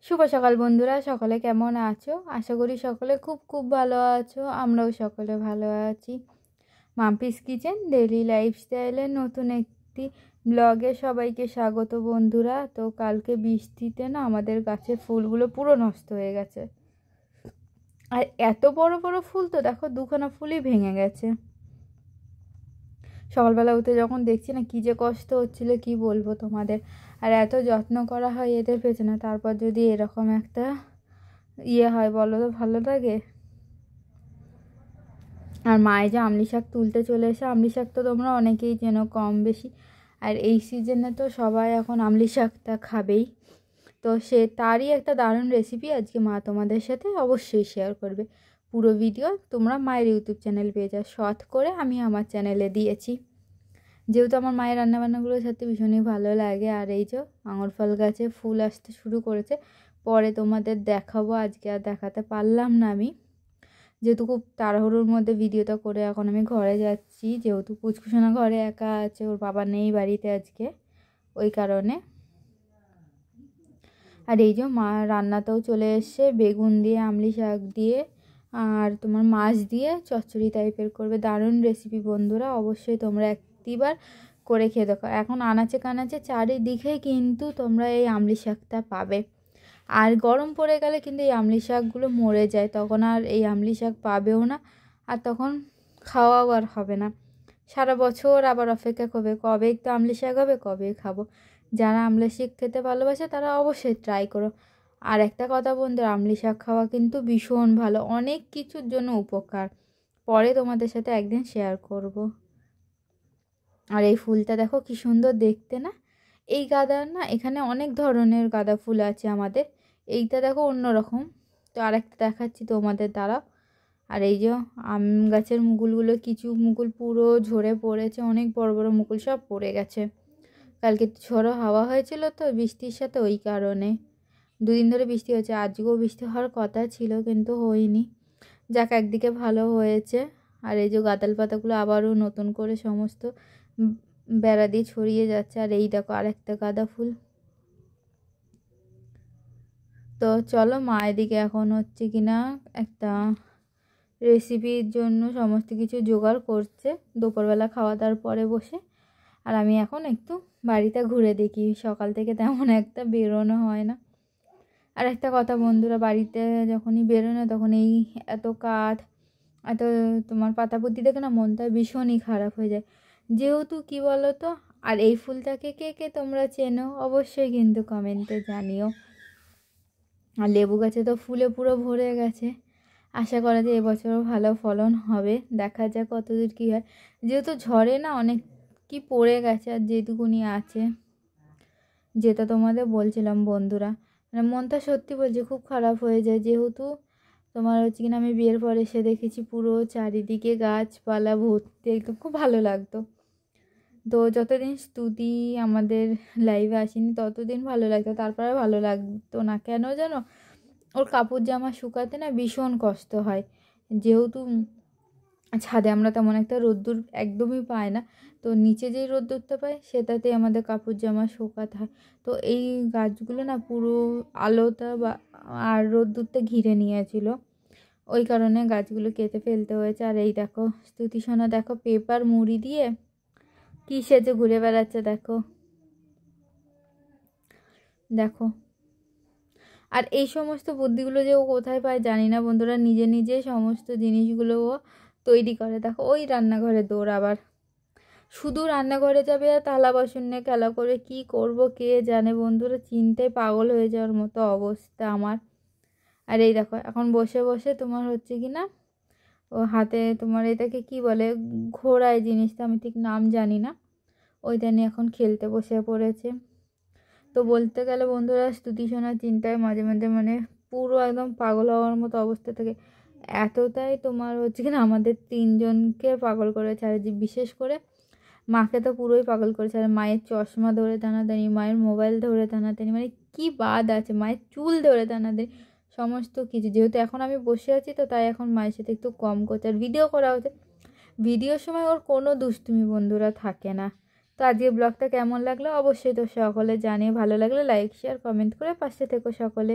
শুভ সকাল বন্ধুরা, সকলে কেমন আছো? আশা করি সকলে খুব খুব ভালো আছো। আমরাও সকলে ভালো আছি। মাম্পিস কিচেন ডেইলি লাইফস্টাইলের নতুন একটি ব্লগে সবাইকে স্বাগত বন্ধুরা। তো কালকে বৃষ্টিতে না আমাদের গাছের ফুলগুলো পুরো নষ্ট হয়ে গেছে। আর এত বড় বড় ফুল, তো দেখো দুখানা ফুলই ভেঙে গেছে। সকালবেলা উঠে যখন দেখছি না, কী যে কষ্ট হচ্ছিল কি বলবো তোমাদের। আর এত যত্ন করা হয় এদের পেছনে, তারপর যদি এরকম একটা হয় বলো তো ভালো লাগে? আর মায়ে যে আমলি শাক তুলতে চলে এসে, আমলি শাক তো তোমরা অনেকেই চেনো কম বেশি, আর এই সিজনে তো সবাই এখন আমলি শাকটা খাবেই। তো তারই একটা দারুণ রেসিপি আজকে মা তোমাদের সাথে অবশ্যই শেয়ার করবে। পুরো ভিডিও তোমরা মায়ের ইউটিউব চ্যানেল পেয়ে যাও, শর্ট করে আমি আমার চ্যানেলে দিয়েছি। যেহেতু আমার মায়ের রান্নাবান্নাগুলোর সাথে ভীষণই ভালো লাগে। আর এই যে আঙুর ফল গাছে ফুল আসতে শুরু করেছে, পরে তোমাদের দেখাবো। আজকে আর দেখাতে পারলাম না আমি, যেহেতু খুব তাড়াহুড়োর মধ্যে ভিডিওটা করে এখন আমি ঘরে যাচ্ছি। যেহেতু পুচকুসোনা ঘরে একা আছে, ওর বাবা নেই বাড়িতে আজকে, ওই কারণে। আর এই যে মা রান্নাতেও চলে এসছে, বেগুন দিয়ে আমলি শাক দিয়ে আর তোমার মাছ দিয়ে চচ্চড়ি টাইপের করবে। দারুণ রেসিপি বন্ধুরা, অবশ্যই তোমরা একটিবার করে খেয়ে দেখো। এখন আনাচে কানাচে চারিদিকে কিন্তু তোমরা এই আমলি শাকটা পাবে। আর গরম পড়ে গেলে কিন্তু এই আমলি শাকগুলো মরে যায়, তখন আর এই আমলি শাক পাবেও না, আর তখন খাওয়াও আর হবে না। সারা বছর আবার অপেক্ষা করবে কবে একটু আমলি শাক হবে, কবে খাবো। যারা আমলি শাক খেতে ভালোবাসে তারা অবশ্যই ট্রাই করো। আর একটা কথা বন্ধুরা, আমলি শাক খাওয়া কিন্তু ভীষণ ভালো, অনেক কিছুর জন্য উপকার, পরে তোমাদের সাথে একদিন শেয়ার করব। আর এই ফুলটা দেখো কি সুন্দর দেখতে না? এই গাঁদার না এখানে অনেক ধরনের গাঁদা ফুল আছে আমাদের, এইটা দেখো অন্যরকম। তো আরেকটা দেখাচ্ছি তোমাদের দ্বারা। আর এই যে আম গাছের মুকুলগুলো, কিছু মুকুল পুরো ঝরে পড়েছে, অনেক বড় বড় মুকুল সব পড়ে গেছে। কালকে ঝড়ো হাওয়া হয়েছিল তো বৃষ্টির সাথে, ওই কারণে। দুদিন ধরে বৃষ্টি হয়েছে, আজকেও বৃষ্টি হওয়ার কথা ছিল কিন্তু হয়নি। যাক, একদিকে ভালো হয়েছে। আর এই যে গাঁদাল পাতাগুলো আবারও নতুন করে সমস্ত বেড়া দিয়ে ছড়িয়ে যাচ্ছে। আর এই দেখো আরেকটা গাঁদা ফুল। তো চলো, মা এদিকে এখন হচ্ছে কিনা একটা রেসিপির জন্য সমস্ত কিছু জোগাড় করছে দুপুরবেলা খাওয়া দাওয়ার পরে বসে। আর আমি এখন একটু বাড়িটা ঘুরে দেখি, সকাল থেকে তেমন একটা বেরোনো হয় না। আর একটা কথা বন্ধুরা, বাড়িতে যখনই বেরোনো তখন এই এত কাঠ, এত তোমার পাতাপুতি দেখে না মনটা ভীষণই খারাপ হয়ে যায়। যেহেতু কি বলো তো, আর এই ফুলটাকে কে কে তোমরা চেনো অবশ্যই কিন্তু কমেন্টে জানিও। আর লেবু গাছে তো ফুলে পুরো ভরে গেছে, আশা করা যায় এবছরও ভালো ফলন হবে। দেখা যাক কতদূর কী হয়। যেহেতু ঝড়ে না অনেক কি পড়ে গেছে, আর যেটুকুনি আছে, যেটা তোমাদের বলছিলাম বন্ধুরা, মানে মনটা সত্যি বলছি খুব খারাপ হয়ে যায়। যেহেতু তোমার হচ্ছে কিনা আমি বিয়ের পরে এসে দেখেছি পুরো চারিদিকে গাছপালা ভর্তি, একদম খুব ভালো লাগতো। তো যতদিন স্তুতি আমাদের লাইভে আসেনি ততদিন ভালো লাগতো, তারপরে ভালো লাগতো না। কেন জানো? ওর কাপড় জামা শুকাতে না ভীষণ কষ্ট হয়। যেহেতু ছাদে আমরা তেমন একটা রোদ্দুর একদমই পাই না, তো নিচে যেই রোদ্দুরটা পাই সেটাতেই আমাদের কাপড় জামা শুকাতে হয়। তো এই গাছগুলো না পুরো আলোটা বা আর রোদ্দুরটা ঘিরে নিয়েছিল, ওই কারণে গাছগুলো কেটে ফেলতে হয়েছে। আর এই দেখো স্তুতি সোনা দেখো পেপার মুড়ি দিয়ে কী সেজে ঘুরে বেড়াচ্ছে, দেখো দেখো। আর এই সমস্ত বুদ্ধিগুলো যে ও কোথায় পায় জানি না বন্ধুরা, নিজে নিজে সমস্ত জিনিসগুলো ও তৈরি করে। দেখো ওই রান্নাঘরে দৌড়, আবার শুধু রান্নাঘরে যাবে আর থালা বাসন নিয়ে খেলা করে, কি করব কে জানে বন্ধুরা, চিন্তায় পাগল হয়ে যাওয়ার মতো অবস্থা আমার। আর এই দেখো এখন বসে বসে তোমার হচ্ছে কি না, ও হাতে তোমার এটাকে কি বলে, ঘোড়ায় জিনিসটা, আমি ঠিক নাম জানি না, ওইটা নিয়ে এখন খেলতে বসে পড়েছে। তো বলতে গেলে বন্ধুরা, স্তুতি শোনার চিন্তায় মাঝে মাঝে মানে পুরো একদম পাগল হওয়ার মতো অবস্থা থাকে। এতটাই তোমার হচ্ছে কিনা আমাদের তিনজনকে পাগল করেছে, আর যে বিশেষ করে মাকে তো পুরোই পাগল করেছে। আর মায়ের চশমা ধরে টানাটানি, মায়ের মোবাইল ধরে টানাটানি, মানে কি বাদ আছে, মায়ের চুল ধরে টানাটানি, সমস্ত কিছু। যেহেতু এখন আমি বসে আছি তো তাই এখন মায়ের সাথে একটু কম করছে। আর ভিডিও করা হচ্ছে, ভিডিওর সময় ওর কোনো দুষ্টুমি বন্ধুরা থাকে না, তো আজকে ব্লগটা কেমন লাগলো অবশ্যই তো সকলে জানিয়ে, ভালো লাগলে লাইক শেয়ার কমেন্ট করে পাশে থেকো সকলে।